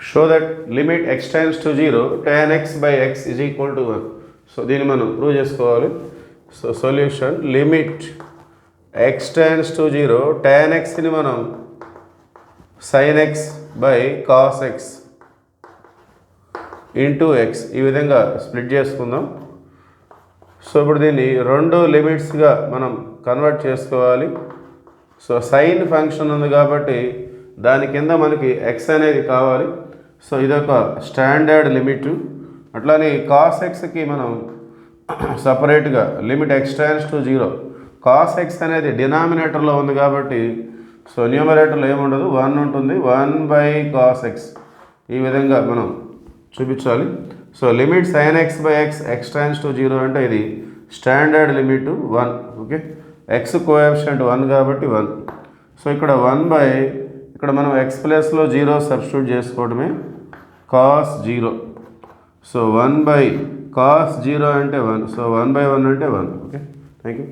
Show that limit x tends to 0 tan x by x is equal to 1. So దీన్ని మనం prove చేసుకోవాలి. So solution limit x tends to 0 tan xని మనం sin x by cos x into x ఈ విధంగా split చేసుకుందాం. So ఇప్పుడు దీన్ని రెండు లిమిట్స్గా మనం కన్వర్ట్ చేసుకోవాలి. సో సైన్ ఫంక్షన్ ఉంది కాబట్టి దాని కింద మనకి x అనేది కావాలి. సో ఇదొక స్టాండర్డ్ లిమిట్. అట్లానే కాస్ ఎక్స్కి మనం సపరేట్గా limit x tends to 0 cos X అనేది డినామినేటర్లో ఉంది కాబట్టి సో న్యూమరేటర్లో ఏముండదు 1 ఉంటుంది, 1 బై కాస్ ఎక్స్ ఈ విధంగా మనం చూపించాలి. So limit sign X by x tends to 0 అంటే ఇది standard limit 1. Okay, X coefficient 1 కాబట్టి 1. సో ఇక్కడ 1 బై ఇక్కడ మనం ఎక్స్ ప్లస్లో 0 సబ్స్టిట్యూట్ చేసుకోవడమే కాస్ 0. సో 1 బై కాస్ 0 అంటే 1. సో 1 బై 1 అంటే 1. Okay, thank you.